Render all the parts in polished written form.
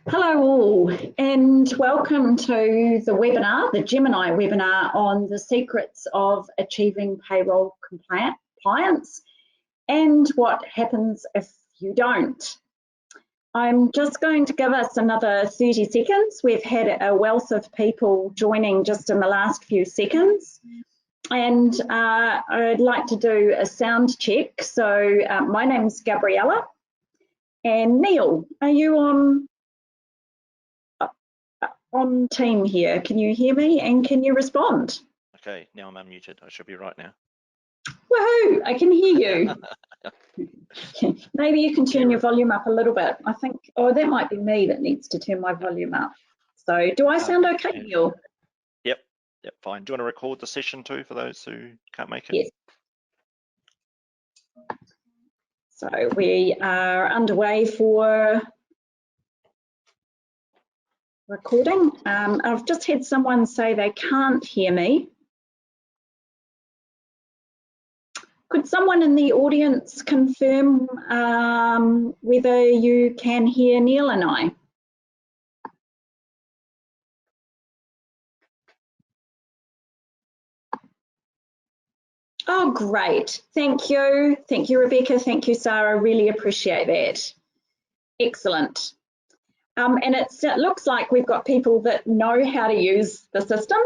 Hello all and welcome to the webinar, the Jemini webinar on the secrets of achieving payroll compliance and what happens if you don't. I'm just going to give us another 30 seconds. We've had a wealth of people joining just in the last few seconds. And I'd like to do a sound check. So my name's Gabriella and Neil, are you on team here? Can you hear me and can you respond? Okay, now I'm unmuted. I should be right now. Woohoo, I can hear you. Maybe you can turn your volume up a little bit. I think, oh, that might be me that needs to turn my volume up. So do I sound okay, Neil? Yep, fine. Do you want to record the session too for those who can't make it? Yes. So we are underway for recording. I've just had someone say they can't hear me. Could someone in the audience confirm whether you can hear Neil and I? Oh, great. Thank you. Thank you, Rebecca. Thank you, Sarah. Really appreciate that. Excellent. And it looks like we've got people that know how to use the system,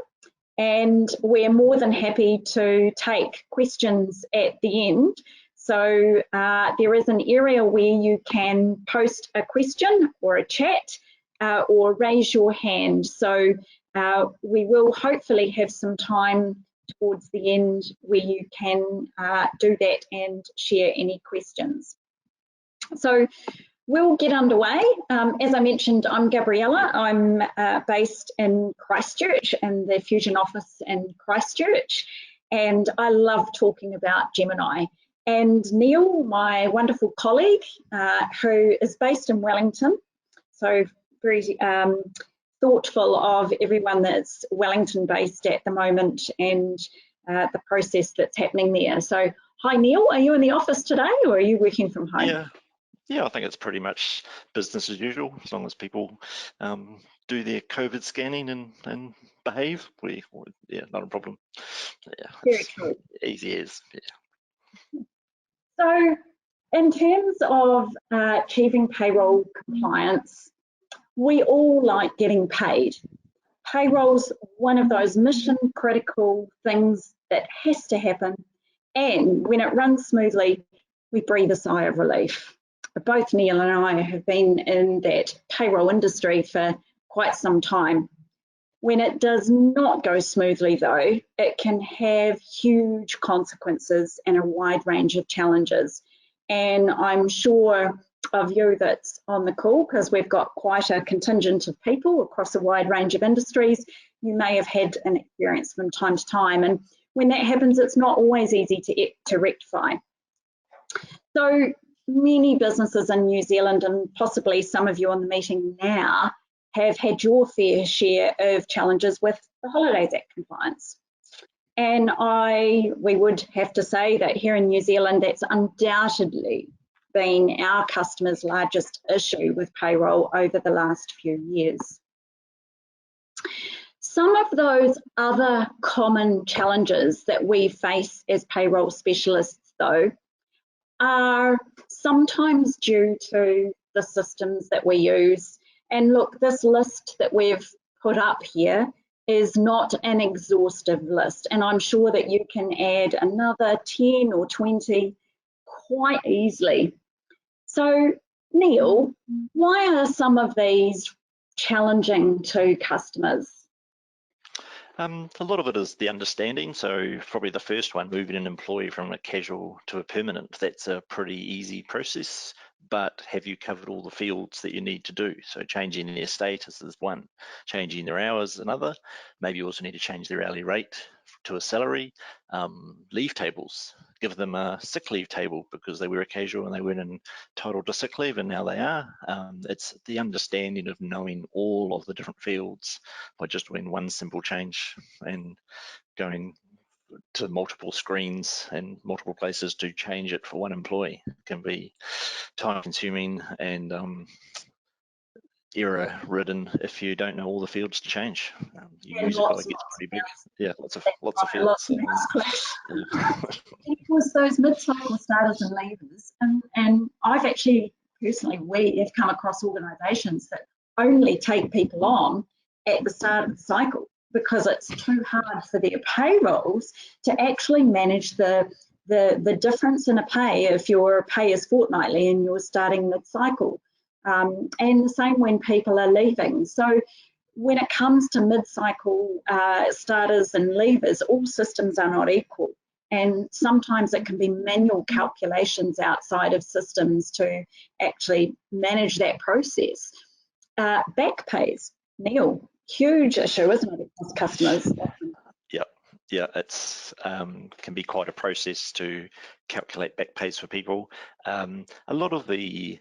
and we're more than happy to take questions at the end. So there is an area where you can post a question or a chat or raise your hand. So we will hopefully have some time towards the end where you can do that and share any questions. So we'll get underway. As I mentioned, I'm Gabriella. I'm based in Christchurch in the Fusion office in Christchurch, and I love talking about Jemini. And Neil, my wonderful colleague, who is based in Wellington, so very thoughtful of everyone that's Wellington based at the moment and the process that's happening there. So hi Neil, are you in the office today or are you working from home? Yeah, I think it's pretty much business as usual, as long as people do their COVID scanning and behave. Yeah, not a problem. Yeah, very true. Easy as. Yeah. So in terms of achieving payroll compliance, we all like getting paid. Payroll's one of those mission critical things that has to happen, and when it runs smoothly, we breathe a sigh of relief. Both Neil and I have been in that payroll industry for quite some time. When it does not go smoothly though, it can have huge consequences and a wide range of challenges. And I'm sure of you that's on the call, because we've got quite a contingent of people across a wide range of industries, you may have had an experience from time to time. And when that happens, it's not always easy to rectify. So many businesses in New Zealand, and possibly some of you on the meeting now, have had your fair share of challenges with the Holidays Act compliance. And we would have to say that here in New Zealand, that's undoubtedly been our customers' largest issue with payroll over the last few years. Some of those other common challenges that we face as payroll specialists, though, are sometimes due to the systems that we use. And look, this list that we've put up here is not an exhaustive list, and I'm sure that you can add another 10 or 20 quite easily. So Neil, why are some of these challenging to customers? A lot of it is the understanding. So probably the first one, moving an employee from a casual to a permanent, that's a pretty easy process. But have you covered all the fields that you need to do? So changing their status is one, changing their hours is another. Maybe you also need to change their hourly rate to a salary. Leave tables, give them a sick leave table because they were a casual and they weren't entitled to sick leave and now they are. It's the understanding of knowing all of the different fields by just doing one simple change and going to multiple screens and multiple places to change it for one employee. It can be time consuming and error ridden if you don't know all the fields to change. Your And user guide lots gets of pretty big. mouse. Yeah, lots of Lots fields. of mouse clicks. Yeah. Because those mid-cycle starters and leavers, and I've actually personally, we have come across organisations that only take people on at the start of the cycle because it's too hard for their payrolls to actually manage the difference in a pay if your pay is fortnightly and you're starting mid-cycle. And the same when people are leaving. So when it comes to mid-cycle starters and leavers, all systems are not equal. And sometimes it can be manual calculations outside of systems to actually manage that process. Back pays, Neil, huge issue, isn't it, across customers? Yeah, it's can be quite a process to calculate back pays for people. A lot of the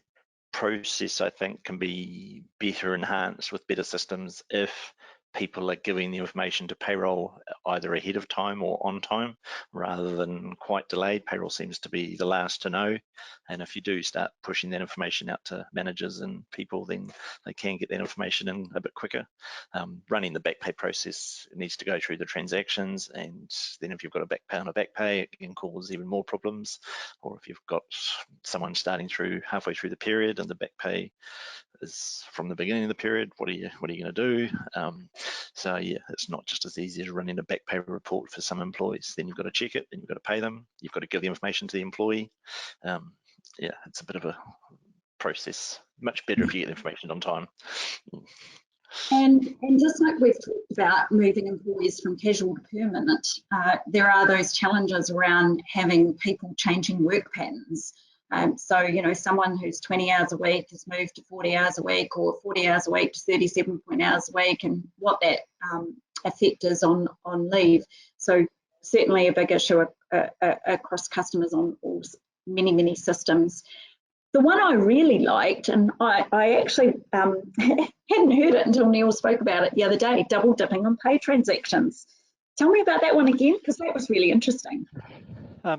process, I think, can be better enhanced with better systems if people are giving the information to payroll either ahead of time or on time rather than quite delayed. Payroll seems to be the last to know, and if you do start pushing that information out to managers and people, then they can get that information in a bit quicker. Running the back pay process needs to go through the transactions, and then if you've got a back pay on a back pay, it can cause even more problems. Or if you've got someone starting through halfway through the period and the back pay is from the beginning of the period, what are you going to do? So yeah, it's not just as easy as running a back pay report for some employees. Then you've got to check it, then you've got to pay them, you've got to give the information to the employee. Yeah, it's a bit of a process. Much better if you get the information on time. And just like we've talked about moving employees from casual to permanent, there are those challenges around having people changing work patterns. So, you know, someone who's 20 hours a week has moved to 40 hours a week, or 40 hours a week to 37 hours a week, and what that effect is on leave. So certainly a big issue across customers on all, many systems. The one I really liked, and I actually hadn't heard it until Neil spoke about it the other day, double dipping on pay transactions. Tell me about that one again, because that was really interesting.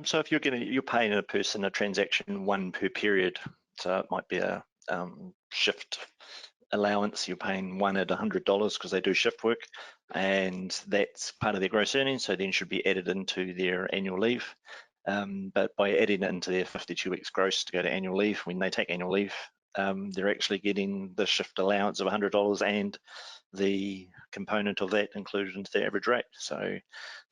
So if you're paying a person a transaction one per period, so it might be a shift allowance, you're paying one at $100 because they do shift work, and that's part of their gross earnings, so then should be added into their annual leave. But by adding it into their 52 weeks gross to go to annual leave, when they take annual leave, they're actually getting the shift allowance of $100 and the component of that included into their average rate. So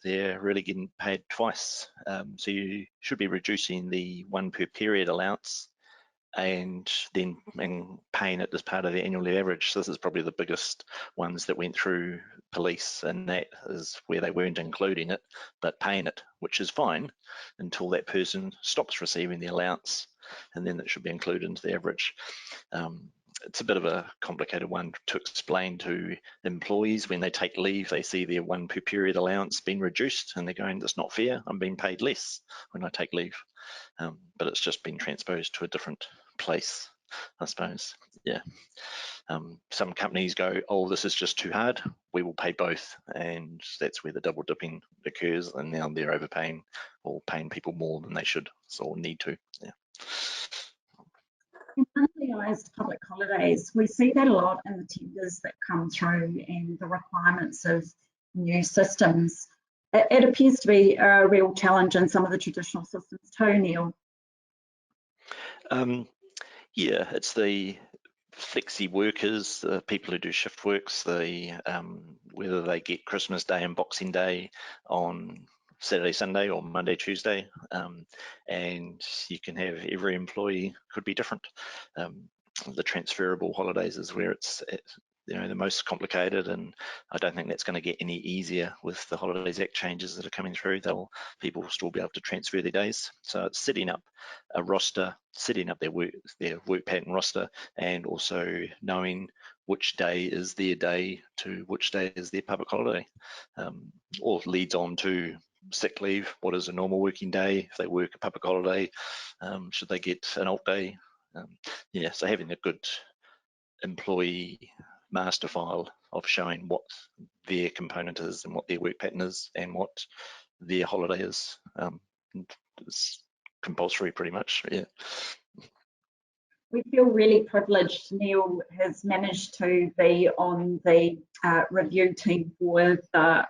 they're really getting paid twice. So you should be reducing the one per period allowance and then paying it as part of the annual leave average. So this is probably the biggest ones that went through police, and that is where they weren't including it, but paying it, which is fine until that person stops receiving the allowance, and then it should be included into the average. It's a bit of a complicated one to explain to employees. When they take leave, they see their one per period allowance being reduced, and they're going, that's not fair, I'm being paid less when I take leave. But it's just been transposed to a different place, I suppose. Yeah. Some companies go, oh, this is just too hard, we will pay both, and that's where the double dipping occurs, and now they're overpaying or paying people more than they should or need to. Yeah. In unrealised public holidays, we see that a lot in the tenders that come through and the requirements of new systems. It appears to be a real challenge in some of the traditional systems too, Neil. Yeah, it's the flexi workers, the people who do shift works, whether they get Christmas Day and Boxing Day on Saturday, Sunday, or Monday, Tuesday, and you can have every employee could be different. The transferable holidays is where it's the most complicated, and I don't think that's going to get any easier with the Holidays Act changes that are coming through. People will still be able to transfer their days. So it's setting up a roster, setting up their work pattern roster, and also knowing which day is their day to which day is their public holiday, or leads on to sick leave. What is a normal working day? If they work a public holiday, should they get an alt day? Yeah, so having a good employee master file of showing what their component is and what their work pattern is and what their holiday is. It's compulsory pretty much, yeah. We feel really privileged. Neil has managed to be on the review team for the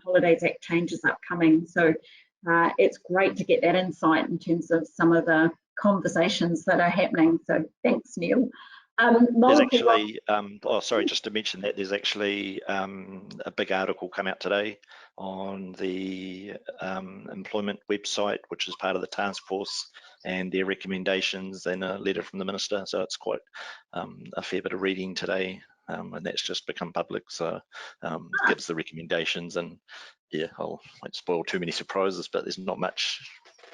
Holidays Act changes upcoming. So it's great to get that insight in terms of some of the conversations that are happening. So thanks, Neil. There's actually, oh, sorry, just to mention that there's actually a big article come out today on the employment website, which is part of the task force, and their recommendations and a letter from the minister. So it's quite a fair bit of reading today, and that's just become public. So gives the recommendations, and yeah, I won't spoil too many surprises, but there's not much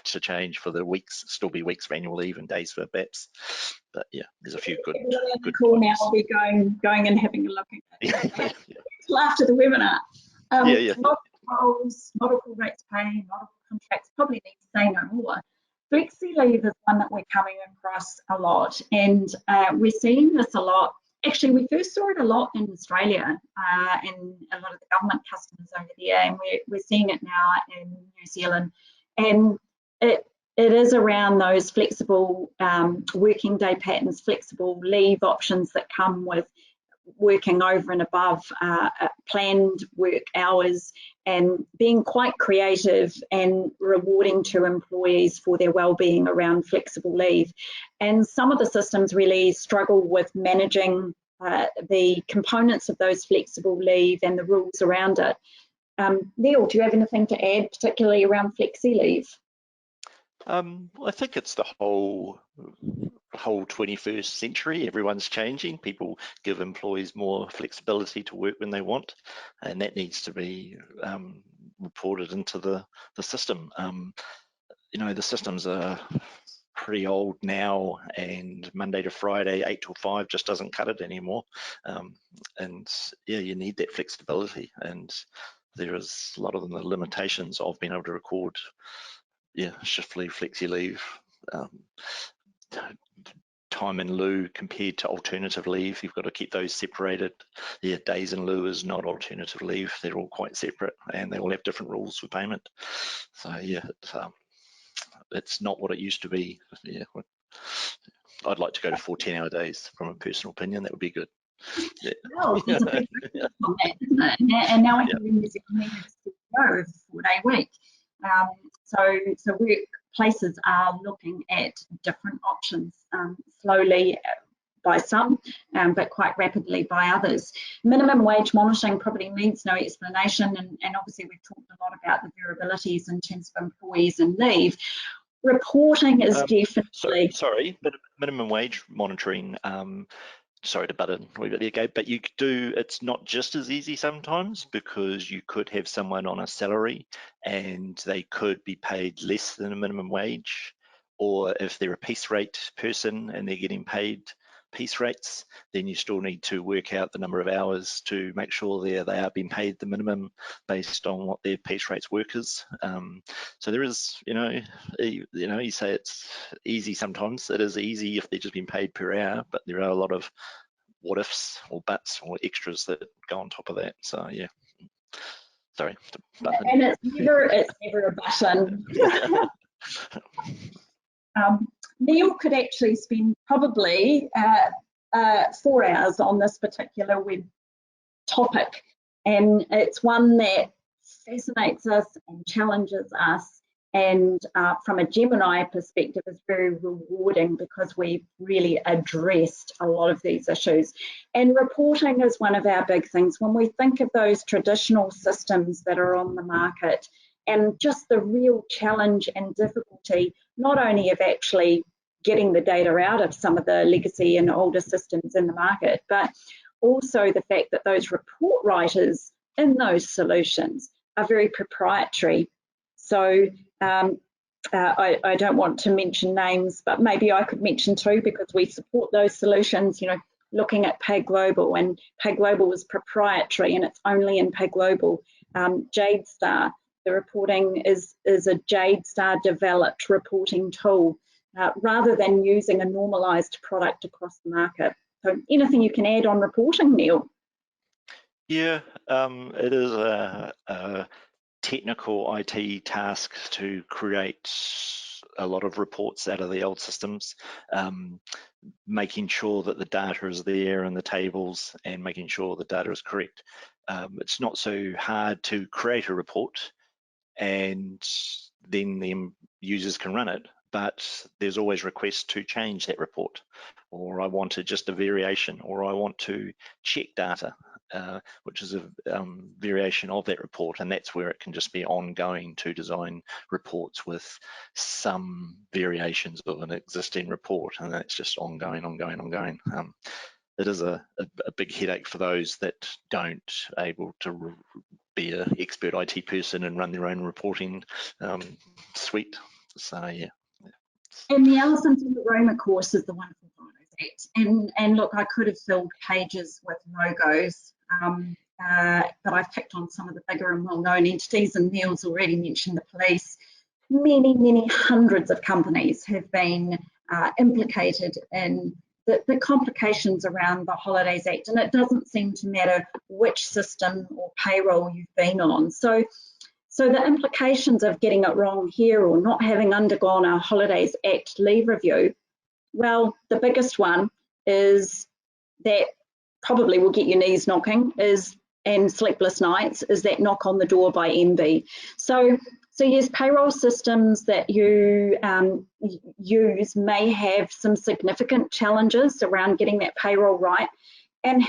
to change for the weeks. Still be weeks of annual leave and days for BAPS, but yeah, there's a few good. Cool. Now I'll be going and having a look at it after the webinar. Multiple roles, multiple rates of pay, multiple contracts. Probably need to say no more. Flexi leave is one that we're coming across a lot, and we're seeing this a lot. Actually, we first saw it a lot in Australia and a lot of the government customers over there, and we're seeing it now in New Zealand. And it is around those flexible working day patterns, flexible leave options that come with working over and above planned work hours, and being quite creative and rewarding to employees for their well-being around flexible leave. And some of the systems really struggle with managing the components of those flexible leave and the rules around it. Neil, do you have anything to add, particularly around flexi leave? I think it's the whole 21st century. Everyone's changing. People give employees more flexibility to work when they want, and that needs to be reported into the system. You know, the systems are pretty old now, and Monday to Friday 8 till 5 just doesn't cut it anymore. And yeah, you need that flexibility, and there is a lot of the limitations of being able to record shift leave, flexi leave, time in lieu compared to alternative leave. You've got to keep those separated. Yeah, days in lieu is not alternative leave. They're all quite separate, and they all have different rules for payment. So yeah, it's not what it used to be. Yeah, I'd like to go to 4 10-hour days. From a personal opinion, that would be good. Yeah. Well, there's a big difference on that, isn't it? And now here in New Zealand, we have to go a 4-day week. So workplaces are looking at different options, slowly by some, but quite rapidly by others. Minimum wage monitoring probably needs no explanation, and obviously we've talked a lot about the variabilities in terms of employees and leave. Reporting is definitely... Sorry, minimum wage monitoring, sorry to butt in a wee bit there, Gabe, but you do, it's not just as easy sometimes, because you could have someone on a salary and they could be paid less than a minimum wage, or if they're a piece rate person and they're getting paid piece rates, then you still need to work out the number of hours to make sure they are being paid the minimum based on what their piece rates work is. So there is, you say it's easy sometimes. It is easy if they're just being paid per hour, but there are a lot of what ifs or buts or extras that go on top of that. So yeah, sorry. And it's never a button. Neil could actually spend probably 4 hours on this particular web topic, and it's one that fascinates us and challenges us, and from a Jemini perspective is very rewarding, because we've really addressed a lot of these issues. And reporting is one of our big things. When we think of those traditional systems that are on the market, and just the real challenge and difficulty, not only of actually getting the data out of some of the legacy and older systems in the market, but also the fact that those report writers in those solutions are very proprietary. So I don't want to mention names, but maybe I could mention two, because we support those solutions, looking at Pay Global, and Pay Global is proprietary and it's only in Pay Global. Jade Star, the reporting is a Jade Star developed reporting tool, rather than using a normalized product across the market. So anything you can add on reporting, Neil? Yeah, it is a technical IT task to create a lot of reports out of the old systems, making sure that the data is there in the tables and making sure the data is correct. It's not so hard to create a report and then the users can run it, but there's always requests to change that report, or I wanted just a variation, or I want to check data, which is a variation of that report, and that's where it can just be ongoing to design reports with some variations of an existing report, and that's just ongoing. It is a big headache for those that don't able to be an expert IT person and run their own reporting suite. So yeah. And the elephant in the room, of course, is the Wonderful Photos Act. And look, I could have filled pages with logos, but I've picked on some of the bigger and well-known entities, and Neil's already mentioned the police. Many hundreds of companies have been implicated in the complications around the Holidays Act, and it doesn't seem to matter which system or payroll you've been on. So the implications of getting it wrong here or not having undergone a Holidays Act leave review, well, the biggest one is that probably will get your knees knocking and sleepless nights, is that knock on the door by MB. So yes, payroll systems that you use may have some significant challenges around getting that payroll right. And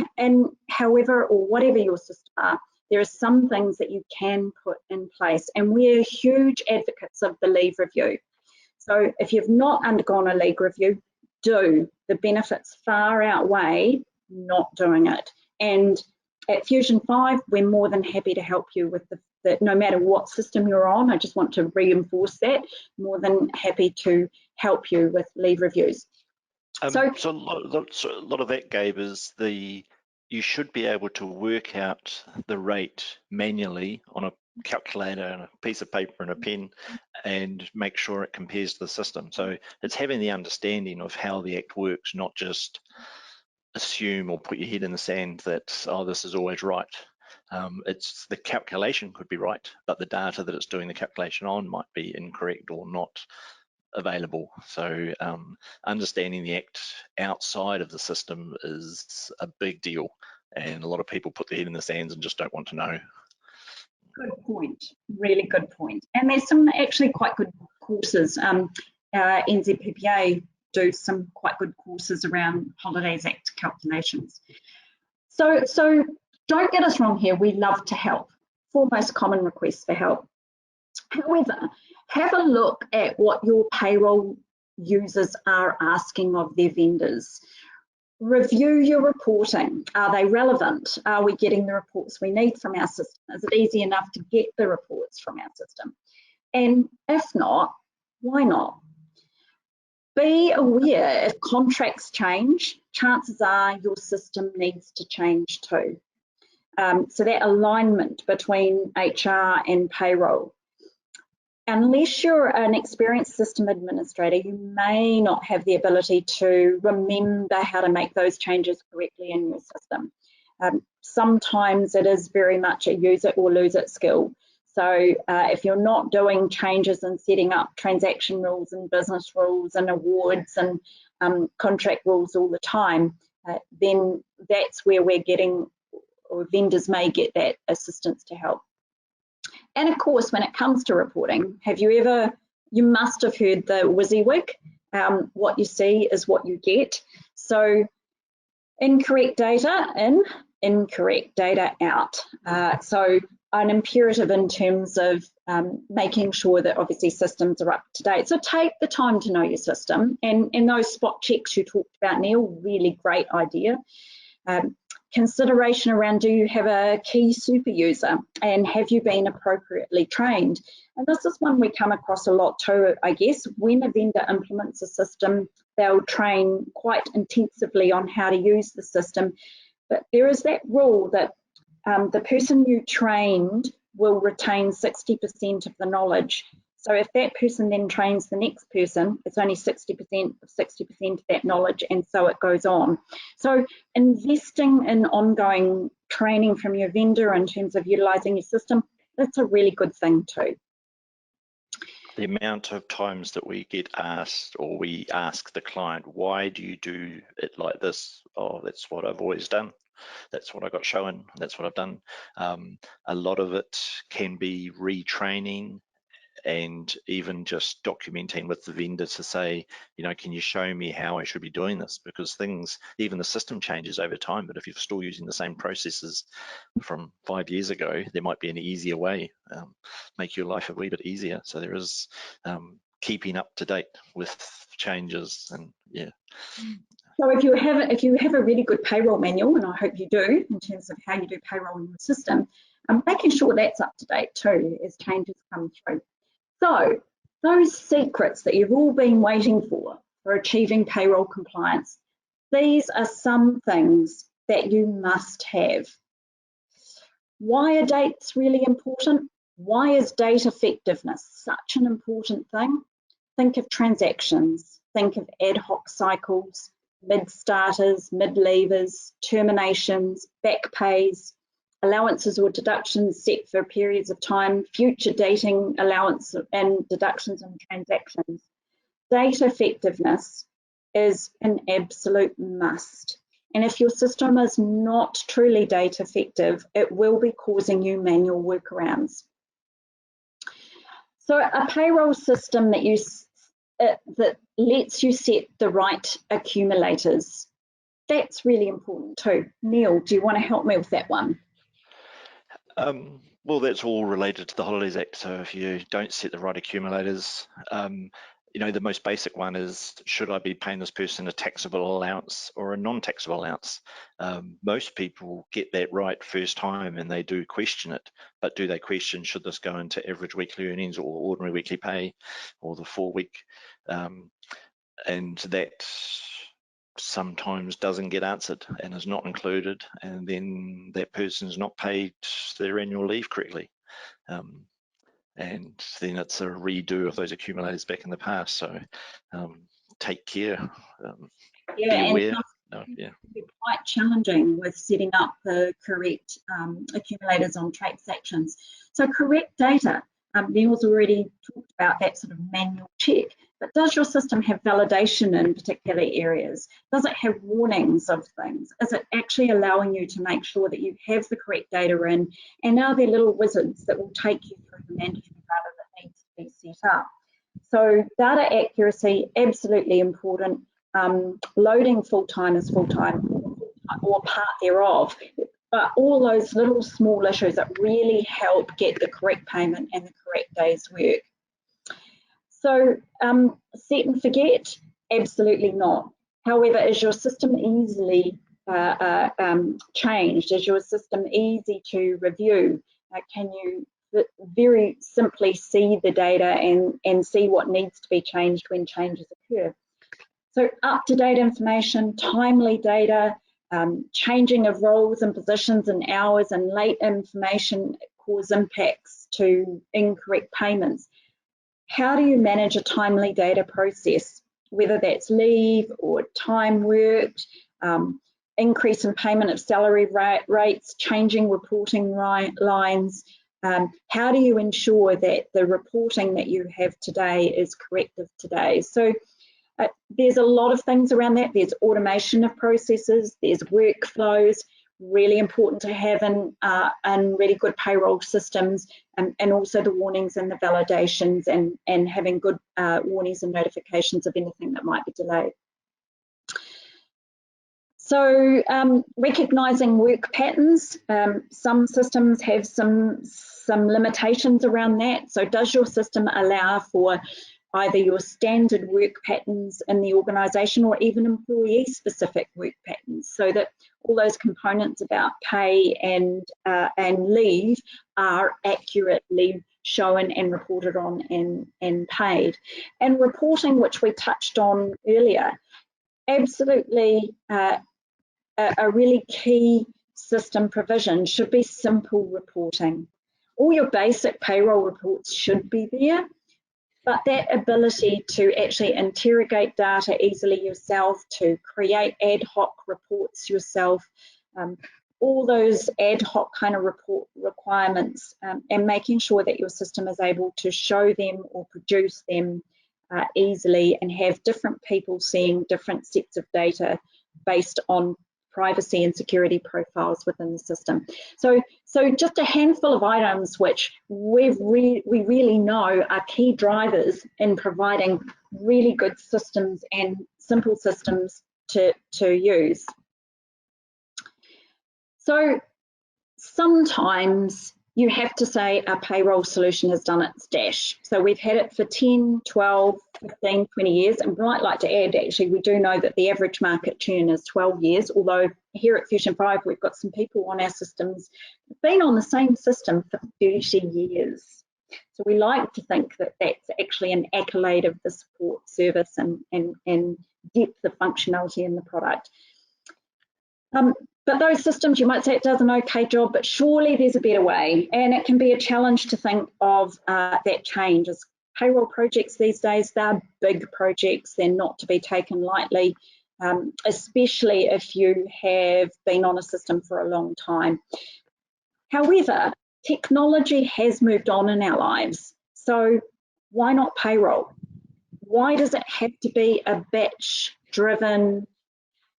however, or whatever your system are, there are some things that you can put in place. And we're huge advocates of the leave review. So if you've not undergone a leave review, do. The benefits far outweigh not doing it. And at Fusion 5, we're more than happy to help you with no matter what system you're on. I just want to reinforce that. More than happy to help you with leave reviews. So a lot of that, Gabe, is you should be able to work out the rate manually on a calculator and a piece of paper and a pen and make sure it compares to the system. So it's having the understanding of how the Act works, not just assume or put your head in the sand that, oh, this is always right. It's the calculation could be right, but the data that it's doing the calculation on might be incorrect or not available. So understanding the Act outside of the system is a big deal, and a lot of people put their head in the sands and just don't want to know. Good point, really good point. And there's some actually quite good courses. NZPPA do some quite good courses around Holidays Act calculations. So don't get us wrong here, we love to help. Foremost common request for help. However, have a look at what your payroll users are asking of their vendors. Review your reporting. Are they relevant? Are we getting the reports we need from our system? Is it easy enough to get the reports from our system? And if not, why not? Be aware if contracts change, chances are your system needs to change too. So that alignment between HR and payroll. Unless you're an experienced system administrator, you may not have the ability to remember how to make those changes correctly in your system. Sometimes it is very much a use it or lose it skill. So if you're not doing changes and setting up transaction rules and business rules and awards and contract rules all the time, then that's where we're getting, or vendors may get that assistance to help. And of course, when it comes to reporting, you must have heard the WYSIWYG, what you see is what you get. So incorrect data in, incorrect data out. So an imperative in terms of making sure that obviously systems are up to date. So take the time to know your system, and those spot checks you talked about, Neil, really great idea. Consideration around, do you have a key super user and have you been appropriately trained? And this is one we come across a lot too, I guess. When a vendor implements a system, they'll train quite intensively on how to use the system. But there is that rule that the person you trained will retain 60% of the knowledge. So if that person then trains the next person, it's only 60% of that knowledge, and so it goes on. So investing in ongoing training from your vendor in terms of utilising your system, That's a really good thing too. The amount of times that we get asked, or we ask the client, why do you do it like this? Oh, that's what I've always done. That's what I got shown. That's what I've done. A lot of it can be retraining, and even just documenting with the vendor to say, you know, can you show me how I should be doing this? Because things, even the system changes over time, but if you're still using the same processes from 5 years ago, there might be an easier way, make your life a wee bit easier. So there is keeping up to date with changes, and yeah. So if you have a really good payroll manual, and I hope you do, in terms of how you do payroll in your system, making sure that's up to date too as changes come through. So those secrets that you've all been waiting for achieving payroll compliance, these are some things that you must have. Why are dates really important? Why is date effectiveness such an important thing? Think of transactions, think of ad hoc cycles, mid-starters, mid-leavers, terminations, back pays, allowances or deductions set for periods of time, future dating allowance and deductions and transactions. Date effectiveness is an absolute must. And if your system is not truly date effective, it will be causing you manual workarounds. So a payroll system that lets you set the right accumulators, that's really important too. Neil, do you want to help me with that one? Well, that's all related to the Holidays Act. So if you don't set the right accumulators, you know, the most basic one is, should I be paying this person a taxable allowance or a non-taxable allowance? Most people get that right first time, and they do question it, but do they question, should this go into average weekly earnings or ordinary weekly pay or the 4-week? And that sometimes doesn't get answered and is not included, and then that person's not paid their annual leave correctly. And then it's a redo of those accumulators back in the past. So take care, Yeah, be aware. Yeah. Be quite challenging with setting up the correct accumulators on transactions. So correct data. Neil's already talked about that sort of manual check, but does your system have validation in particular areas? Does it have warnings of things? Is it actually allowing you to make sure that you have the correct data in? And are there little wizards that will take you through the mandatory data that needs to be set up? So data accuracy, absolutely important. Loading full-time is full-time or part thereof, but all those little small issues that really help get the correct payment and the correct day's work. So set and forget, absolutely not. However, is your system easily changed? Is your system easy to review? Can you very simply see the data and see what needs to be changed when changes occur? So up-to-date information, timely data, changing of roles and positions and hours, and late information cause impacts to incorrect payments. How do you manage a timely data process, whether that's leave or time worked, increase in payment of salary rates, changing reporting lines? How do you ensure that the reporting that you have today is correct of today? So there's a lot of things around that. There's automation of processes, there's workflows, really important to have in really good payroll systems, and also the warnings and the validations, and having good warnings and notifications of anything that might be delayed. So recognising work patterns, some systems have some limitations around that. So does your system allow for either your standard work patterns in the organisation or even employee-specific work patterns, so that all those components about pay and leave are accurately shown and reported on and paid. And reporting, which we touched on earlier, absolutely a really key system provision should be simple reporting. All your basic payroll reports should be there, but that ability to actually interrogate data easily yourself, to create ad hoc reports yourself, all those ad hoc kind of report requirements, and making sure that your system is able to show them or produce them easily, and have different people seeing different sets of data based on privacy and security profiles within the system. So just a handful of items which we really know are key drivers in providing really good systems and simple systems to use. So sometimes you have to say a payroll solution has done its dash. So we've had it for 10, 12, 15, 20 years, and I'd like to add, actually, we do know that the average market churn is 12 years, although here at Fusion 5, we've got some people on our systems who've been on the same system for 30 years. So we like to think that that's actually an accolade of the support service and depth of functionality in the product. But those systems, you might say it does an okay job, but surely there's a better way. And it can be a challenge to think of that change. As payroll projects these days, they're big projects. They're not to be taken lightly, especially if you have been on a system for a long time. However, technology has moved on in our lives. So why not payroll? Why does it have to be a batch-driven,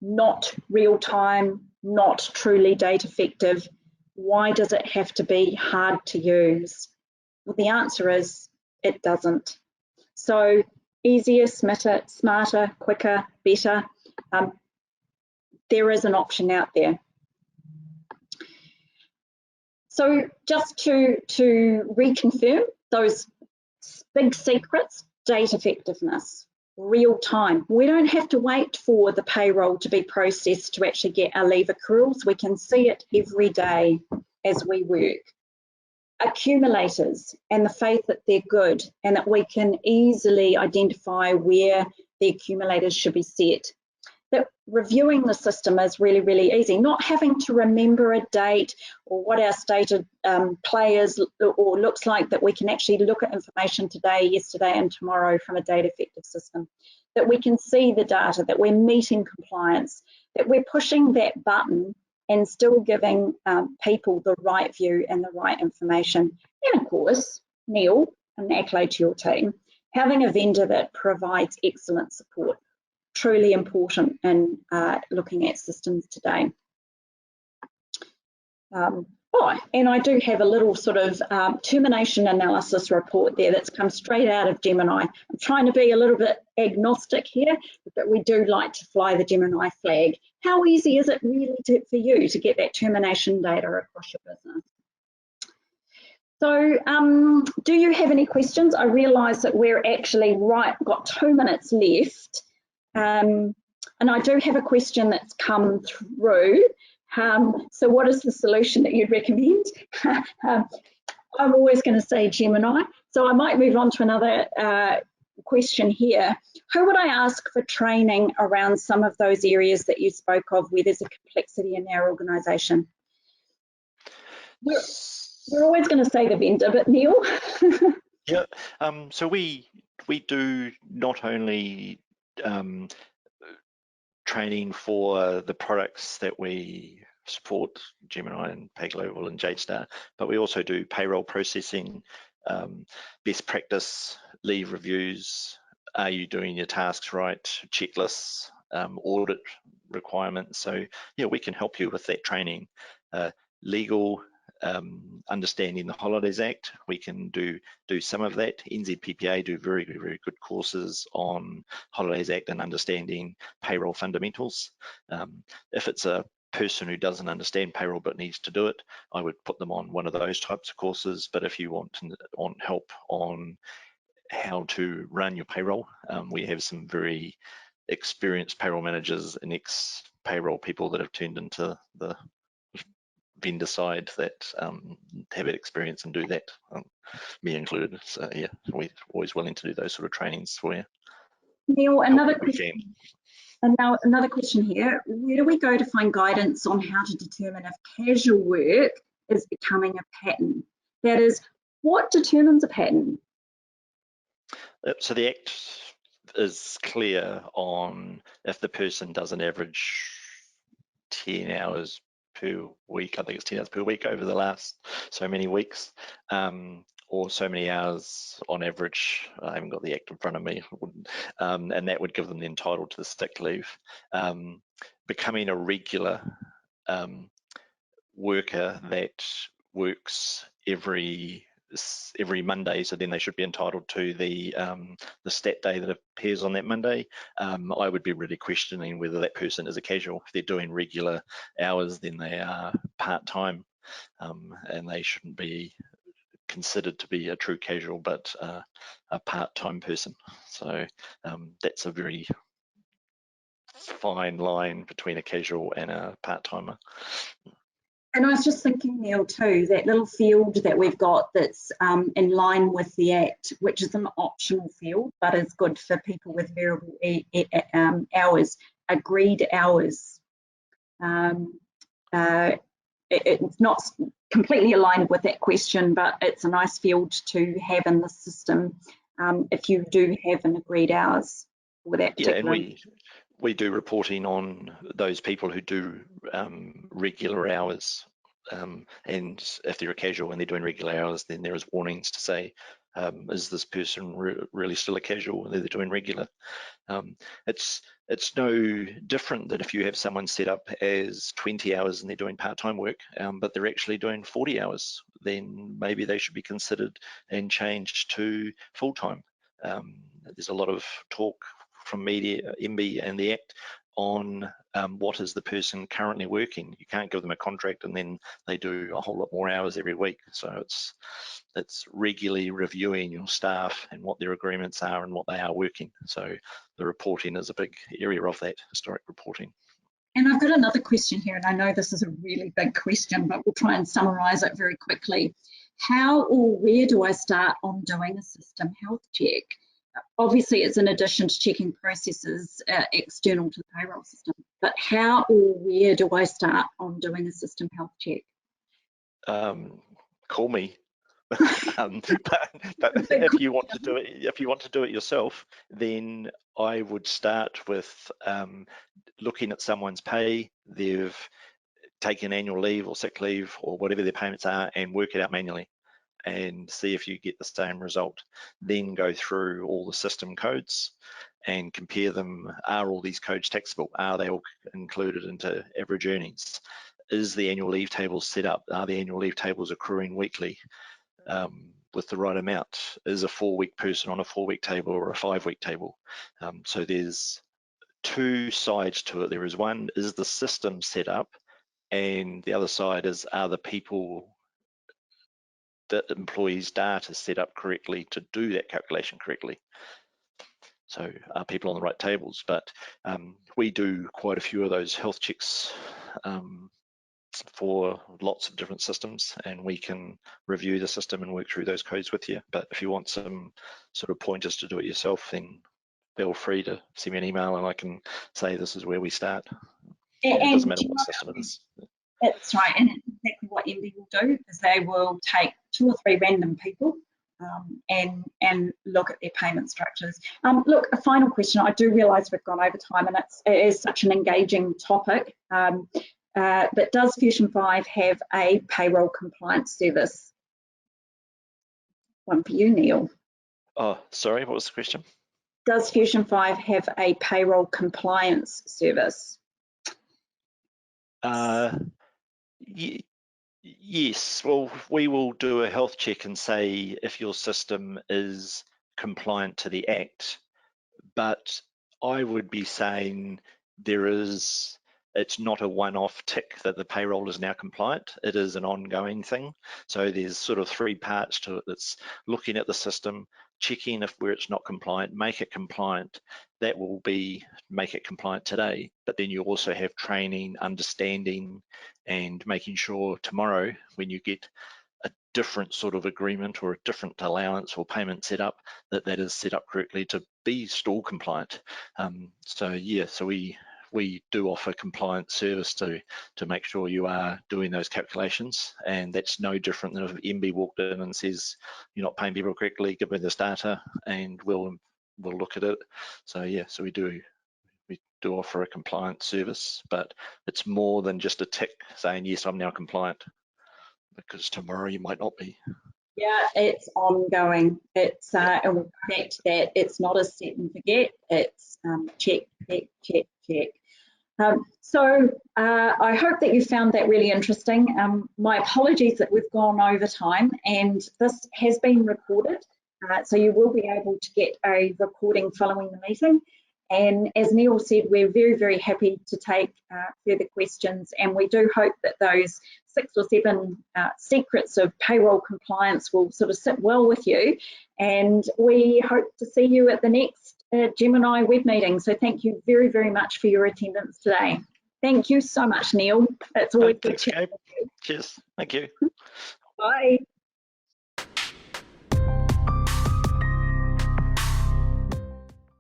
not real time, not truly data effective? Why does it have to be hard to use? Well, the answer is it doesn't. So easier, smarter, quicker, better. There is an option out there. So just to reconfirm those big secrets: data effectiveness, real time. We don't have to wait for the payroll to be processed to actually get our leave accruals. We can see it every day as we work. Accumulators, and the faith that they're good and that we can easily identify where the accumulators should be set. That reviewing the system is really, really easy. Not having to remember a date or what our stated play is or looks like, that we can actually look at information today, yesterday and tomorrow from a data effective system. That we can see the data, that we're meeting compliance, that we're pushing that button and still giving people the right view and the right information. And of course, Neil, an accolade to your team, having a vendor that provides excellent support. Truly important in looking at systems today. And I do have a little sort of termination analysis report there that's come straight out of Jemini. I'm trying to be a little bit agnostic here, but we do like to fly the Jemini flag. How easy is it really for you to get that termination data across your business? So do you have any questions? I realise that we're actually got 2 minutes left. And I do have a question that's come through. So what is the solution that you'd recommend? I'm always going to say Gemini. So I might move on to another question here. Who would I ask for training around some of those areas that you spoke of where there's a complexity in our organisation? We're always going to say the vendor, but Neil? Yeah, so we do not only training for the products that we support, Jemini and PayGlobal and Jadestar, but we also do payroll processing, best practice, leave reviews, are you doing your tasks right, checklists, audit requirements. So yeah, we can help you with that training. Legal, understanding the Holidays Act, we can do some of that. NZPPA do very, very good courses on Holidays Act and understanding payroll fundamentals. If it's a person who doesn't understand payroll but needs to do it, I would put them on one of those types of courses. But if you want help on how to run your payroll, we have some very experienced payroll managers and ex-payroll people that have turned into the vendor side that have experience and do that, me included. So yeah, we're always willing to do those sort of trainings for you. Neil, another question. And now another question here. Where do we go to find guidance on how to determine if casual work is becoming a pattern? That is, what determines a pattern? So the Act is clear on if the person does an average 10 hours per week. I think it's 10 hours per week over the last so many weeks, or so many hours on average. I haven't got the act in front of me, and that would give them the entitled to the sick leave. Becoming a regular worker that works every Monday, so then they should be entitled to the stat day that appears on that Monday. I would be really questioning whether that person is a casual. If they're doing regular hours, then they are part-time, and they shouldn't be considered to be a true casual, but a part-time person. So that's a very fine line between a casual and a part-timer. And I was just thinking, Neil, too, that little field that we've got that's in line with the Act, which is an optional field, but is good for people with variable hours, agreed hours. It's not completely aligned with that question, but it's a nice field to have in the system if you do have an agreed hours for that particular. Yeah, and we do reporting on those people who do regular hours, and if they're a casual and they're doing regular hours, then there is warnings to say, is this person really still a casual and they're doing regular? It's no different than if you have someone set up as 20 hours and they're doing part-time work, but they're actually doing 40 hours, then maybe they should be considered and changed to full-time. There's a lot of talk from media, MB and the Act on what is the person currently working. You can't give them a contract and then they do a whole lot more hours every week. So it's regularly reviewing your staff and what their agreements are and what they are working. So the reporting is a big area of that, historic reporting. And I've got another question here, and I know this is a really big question, but we'll try and summarise it very quickly. How or where do I start on doing a system health check? Obviously, it's in addition to checking processes external to the payroll system, but how or where do I start on doing a system health check? Call me. but if you want to do it yourself, then I would start with looking at someone's pay. They've taken annual leave or sick leave or whatever their payments are, and work it out manually and see if you get the same result. Then go through all the system codes and compare them. Are all these codes taxable? Are they all included into average earnings? Is the annual leave table set up? Are the annual leave tables accruing weekly with the right amount? Is a 4-week person on a 4-week table or a 5-week table? So there's two sides to it. There is one, is the system set up? And the other side is, are the people, the employees' data set up correctly to do that calculation correctly? So are people on the right tables? But we do quite a few of those health checks for lots of different systems, and we can review the system and work through those codes with you. But if you want some sort of pointers to do it yourself, then feel free to send me an email and I can say this is where we start. And it doesn't matter what system it is. That's right, and it's exactly what MB will do, is they will take 2 or 3 random people and look at their payment structures. Look, a final question. I do realise we've gone over time, and it is such an engaging topic. But does Fusion 5 have a payroll compliance service? One for you, Neil. Oh, sorry, what was the question? Does Fusion 5 have a payroll compliance service? Yes, well, we will do a health check and say if your system is compliant to the Act, but I would be saying it's not a one-off tick that the payroll is now compliant. It is an ongoing thing. So there's sort of 3 parts to it. That's looking at the system, checking if where it's not compliant, make it compliant. That will be make it compliant today, but then you also have training, understanding, and making sure tomorrow when you get a different sort of agreement or a different allowance or payment set up, that is set up correctly to be still compliant. So yeah, so we do offer compliance service to make sure you are doing those calculations, and that's no different than if MB walked in and says you're not paying people correctly, give me this data and we'll look at it. So yeah, so we do do offer a compliance service, but it's more than just a tick saying, yes, I'm now compliant, because tomorrow you might not be. Yeah, it's ongoing. It's and we'll go back to that. It's not a set and forget. It's check, check, check, check. So I hope that you found that really interesting. My apologies that we've gone over time, and this has been recorded, so you will be able to get a recording following the meeting. And as Neil said, we're very, very happy to take further questions, and we do hope that those 6 or 7 secrets of payroll compliance will sort of sit well with you. And we hope to see you at the next Jemini web meeting. So thank you very, very much for your attendance today. Thank you so much, Neil. It's always good Thanks, chatting Gabe. with you. Cheers. Thank you. Bye.